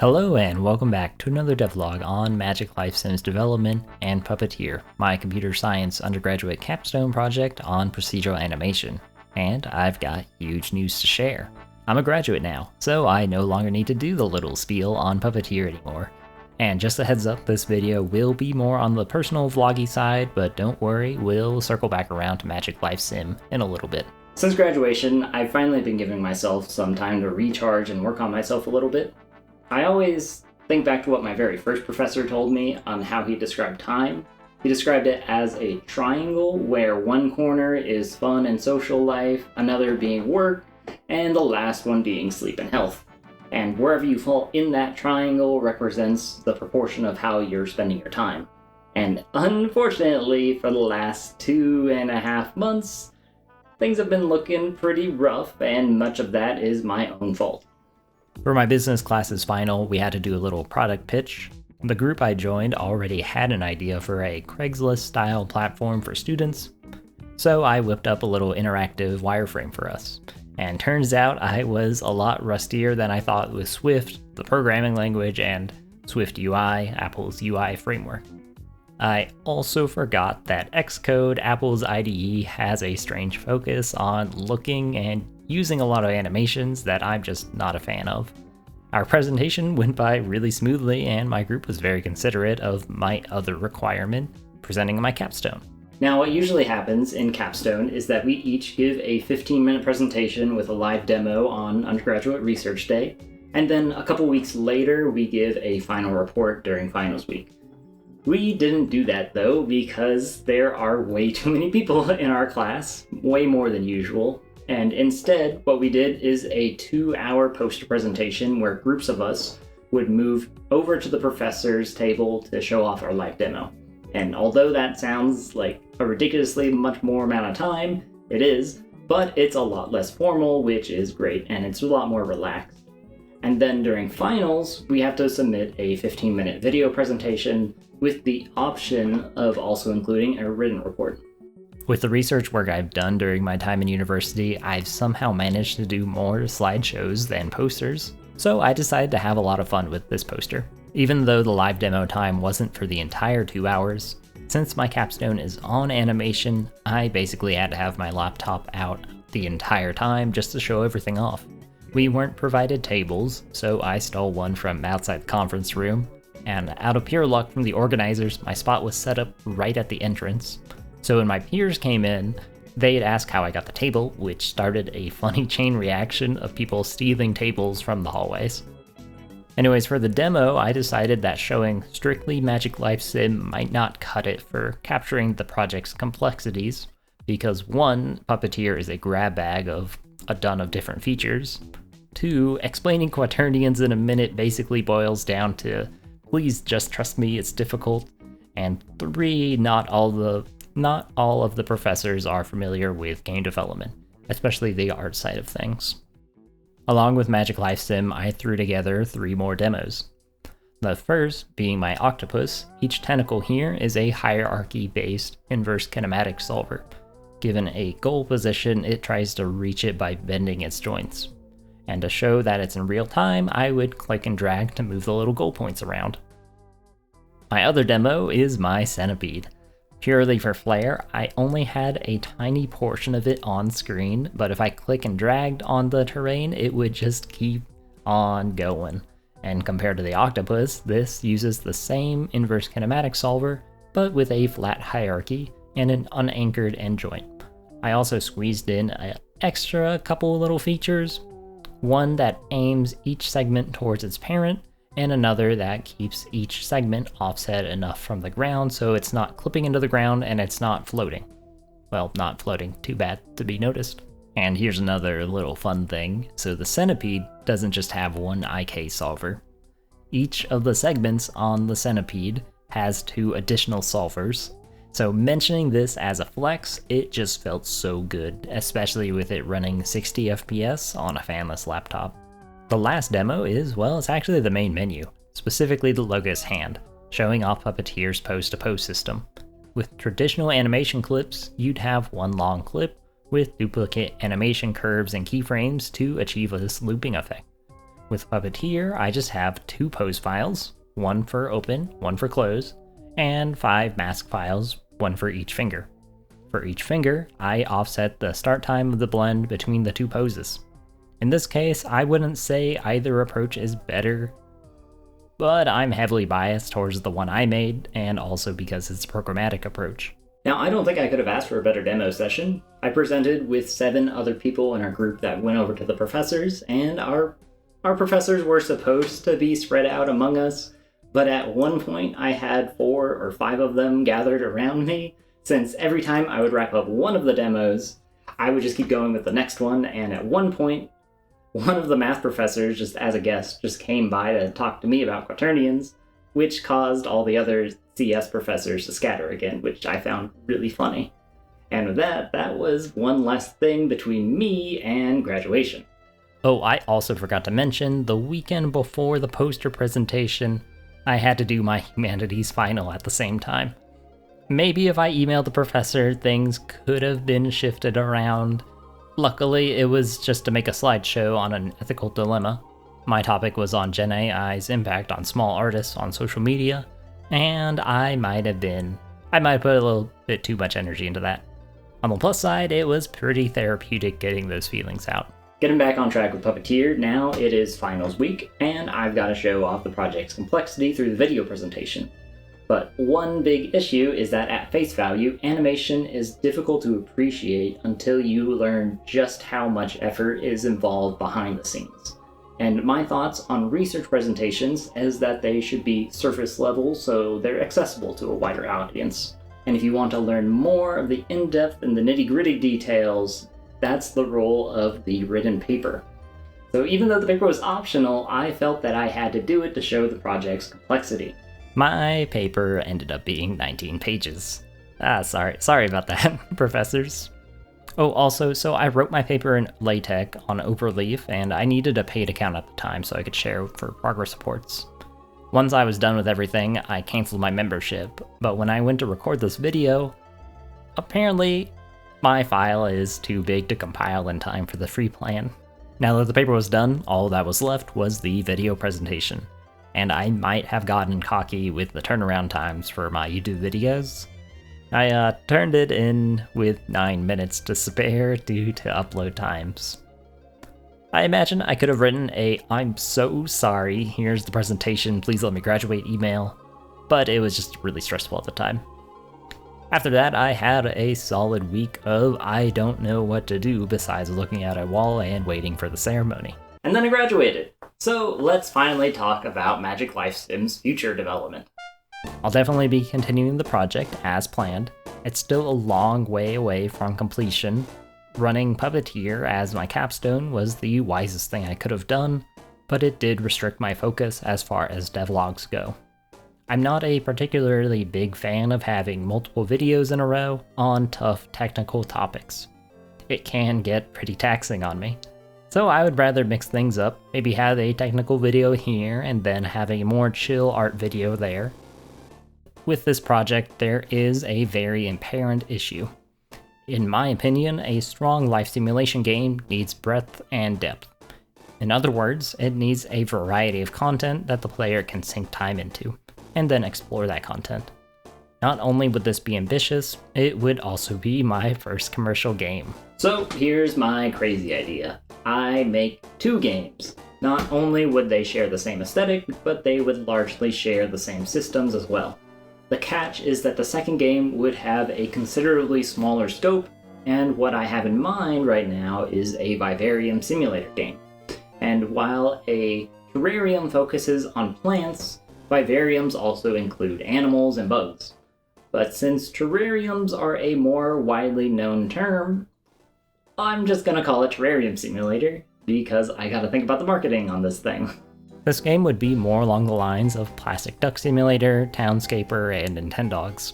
Hello and welcome back to another devlog on Magick Life Sim's development and Puppeteer, my computer science undergraduate capstone project on procedural animation. And I've got huge news to share. I'm a graduate now, so I no longer need to do the little spiel on Puppeteer anymore. And just a heads up, this video will be more on the personal vloggy side, but don't worry, we'll circle back around to Magick Life Sim in a little bit. Since graduation, I've finally been giving myself some time to recharge and work on myself a little bit. I always think back to what my very first professor told me on how he described time. He described it as a triangle where one corner is fun and social life, another being work, and the last one being sleep and health. And wherever you fall in that triangle represents the proportion of how you're spending your time. And unfortunately, for the last 2.5 months, things have been looking pretty rough, and much of that is my own fault. For my business class's final, we had to do a little product pitch. The group I joined already had an idea for a Craigslist-style platform for students, so I whipped up a little interactive wireframe for us. And turns out I was a lot rustier than I thought with Swift, the programming language, and Swift UI, Apple's UI framework. I also forgot that Xcode, Apple's IDE, has a strange focus on looking and using a lot of animations that I'm just not a fan of. Our presentation went by really smoothly, and my group was very considerate of my other requirement, presenting my capstone. Now, what usually happens in capstone is that we each give a 15-minute presentation with a live demo on undergraduate research day, and then a couple weeks later we give a final report during finals week. We didn't do that though because there are way too many people in our class, way more than usual. And instead, what we did is a 2-hour poster presentation where groups of us would move over to the professor's table to show off our live demo. And although that sounds like a ridiculously much more amount of time, it is, but it's a lot less formal, which is great, and it's a lot more relaxed. And then during finals, we have to submit a 15-minute video presentation with the option of also including a written report. With the research work I've done during my time in university, I've somehow managed to do more slideshows than posters, so I decided to have a lot of fun with this poster. Even though the live demo time wasn't for the entire 2 hours, since my capstone is on animation, I basically had to have my laptop out the entire time just to show everything off. We weren't provided tables, so I stole one from outside the conference room, and out of pure luck from the organizers, my spot was set up right at the entrance. So when my peers came in, they'd ask how I got the table, which started a funny chain reaction of people stealing tables from the hallways. Anyways, for the demo, I decided that showing strictly Magick Life Sim might not cut it for capturing the project's complexities, because 1, Puppeteer is a grab bag of a ton of different features. 2, explaining quaternions in a minute basically boils down to, please just trust me, it's difficult. And 3, not all of the professors are familiar with game development, especially the art side of things. Along with Magick Life Sim, I threw together 3 more demos. The first being my octopus. Each tentacle here is a hierarchy-based inverse kinematic solver. Given a goal position, it tries to reach it by bending its joints. And to show that it's in real time, I would click and drag to move the little goal points around. My other demo is my centipede. Purely for flair, I only had a tiny portion of it on screen, but if I click and dragged on the terrain, it would just keep on going. And compared to the octopus, this uses the same inverse kinematic solver, but with a flat hierarchy and an unanchored end joint. I also squeezed in an extra couple little features, one that aims each segment towards its parent, and another that keeps each segment offset enough from the ground so it's not clipping into the ground and it's not floating. Well, not floating too bad to be noticed. And here's another little fun thing. So the centipede doesn't just have one IK solver. Each of the segments on the centipede has 2 additional solvers. So mentioning this as a flex, it just felt so good, especially with it running 60 FPS on a fanless laptop. The last demo is, well, it's actually the main menu, specifically the Logos hand, showing off Puppeteer's pose-to-pose system. With traditional animation clips, you'd have one long clip with duplicate animation curves and keyframes to achieve this looping effect. With Puppeteer, I just have 2 pose files, one for open, one for close, and 5 mask files, one for each finger. For each finger, I offset the start time of the blend between the 2 poses. In this case, I wouldn't say either approach is better, but I'm heavily biased towards the one I made, and also because it's a programmatic approach. Now, I don't think I could have asked for a better demo session. I presented with 7 other people in our group that went over to the professors, and our professors were supposed to be spread out among us, but at one point I had 4 or 5 of them gathered around me, since every time I would wrap up one of the demos, I would just keep going with the next one, and at one point, one of the math professors, just as a guest, just came by to talk to me about quaternions, which caused all the other CS professors to scatter again, which I found really funny. And with that, that was one less thing between me and graduation. Oh, I also forgot to mention, the weekend before the poster presentation, I had to do my humanities final at the same time. Maybe if I emailed the professor, things could have been shifted around. Luckily, it was just to make a slideshow on an ethical dilemma. My topic was on Gen AI's impact on small artists on social media, and I might have put a little bit too much energy into that. On the plus side, it was pretty therapeutic getting those feelings out. Getting back on track with Puppeteer, now it is finals week, and I've got to show off the project's complexity through the video presentation. But one big issue is that at face value, animation is difficult to appreciate until you learn just how much effort is involved behind the scenes. And my thoughts on research presentations is that they should be surface level so they're accessible to a wider audience. And if you want to learn more of the in-depth and the nitty-gritty details, that's the role of the written paper. So even though the paper was optional, I felt that I had to do it to show the project's complexity. My paper ended up being 19 pages. Sorry about that, professors. Oh, also, so I wrote my paper in LaTeX on Overleaf, and I needed a paid account at the time so I could share for progress reports. Once I was done with everything, I canceled my membership, but when I went to record this video, apparently my file is too big to compile in time for the free plan. Now that the paper was done, all that was left was the video presentation. And I might have gotten cocky with the turnaround times for my YouTube videos. I turned it in with 9 minutes to spare due to upload times. I imagine I could have written a "I'm so sorry, here's the presentation, please let me graduate" email, but it was just really stressful at the time. After that, I had a solid week of I don't know what to do besides looking at a wall and waiting for the ceremony. And then I graduated. So let's finally talk about Magick Life Sim's future development. I'll definitely be continuing the project as planned. It's still a long way away from completion. Running Puppeteer as my capstone was the wisest thing I could have done, but it did restrict my focus as far as devlogs go. I'm not a particularly big fan of having multiple videos in a row on tough technical topics. It can get pretty taxing on me. So I would rather mix things up, maybe have a technical video here and then have a more chill art video there. With this project, there is a very apparent issue. In my opinion, a strong life simulation game needs breadth and depth. In other words, it needs a variety of content that the player can sink time into, and then explore that content. Not only would this be ambitious, it would also be my first commercial game. So here's my crazy idea. I make 2 games. Not only would they share the same aesthetic, but they would largely share the same systems as well. The catch is that the second game would have a considerably smaller scope, and what I have in mind right now is a vivarium simulator game. And while a terrarium focuses on plants, vivariums also include animals and bugs. But since terrariums are a more widely known term, I'm just gonna call it Terrarium Simulator, because I gotta think about the marketing on this thing. This game would be more along the lines of Plastic Duck Simulator, Townscaper, and Nintendogs.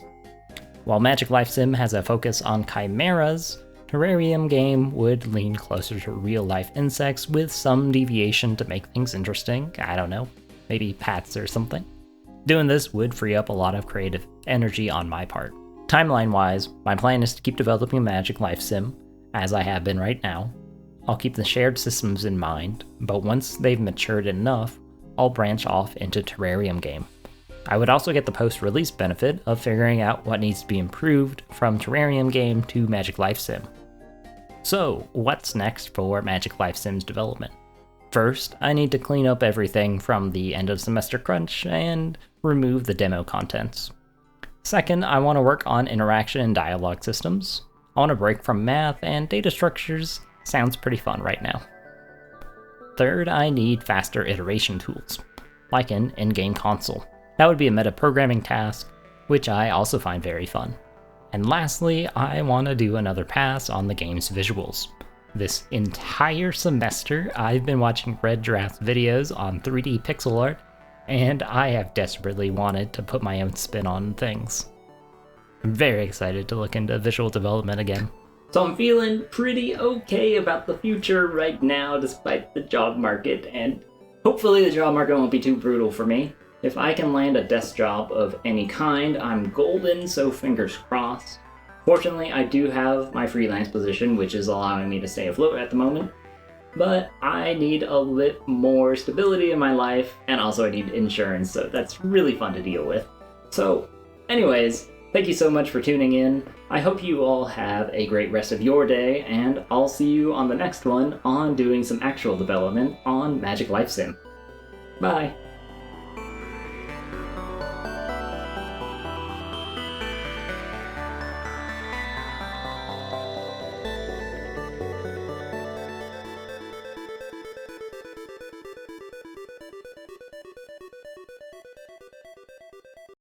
While Magick Life Sim has a focus on chimeras, Terrarium game would lean closer to real-life insects with some deviation to make things interesting. I don't know, maybe pats or something. Doing this would free up a lot of creative energy on my part. Timeline-wise, my plan is to keep developing Magick Life Sim, as I have been right now. I'll keep the shared systems in mind, but once they've matured enough, I'll branch off into Terrarium game. I would also get the post-release benefit of figuring out what needs to be improved from Terrarium game to Magick Life Sim. So, what's next for Magick Life Sim's development? First, I need to clean up everything from the end of semester crunch and remove the demo contents. Second, I want to work on interaction and dialogue systems. I want a break from math and data structures. Sounds pretty fun right now. Third, I need faster iteration tools, like an in-game console. That would be a meta-programming task, which I also find very fun. And lastly, I want to do another pass on the game's visuals. This entire semester, I've been watching Red Giraffe's videos on 3D pixel art, and I have desperately wanted to put my own spin on things. I'm very excited to look into visual development again. So I'm feeling pretty okay about the future right now, despite the job market, and hopefully the job market won't be too brutal for me. If I can land a desk job of any kind, I'm golden, so fingers crossed. Fortunately, I do have my freelance position, which is allowing me to stay afloat at the moment, but I need a bit more stability in my life, and also I need insurance, so that's really fun to deal with. So, anyways, thank you so much for tuning in. I hope you all have a great rest of your day, and I'll see you on the next one on doing some actual development on Magick Life Sim. Bye!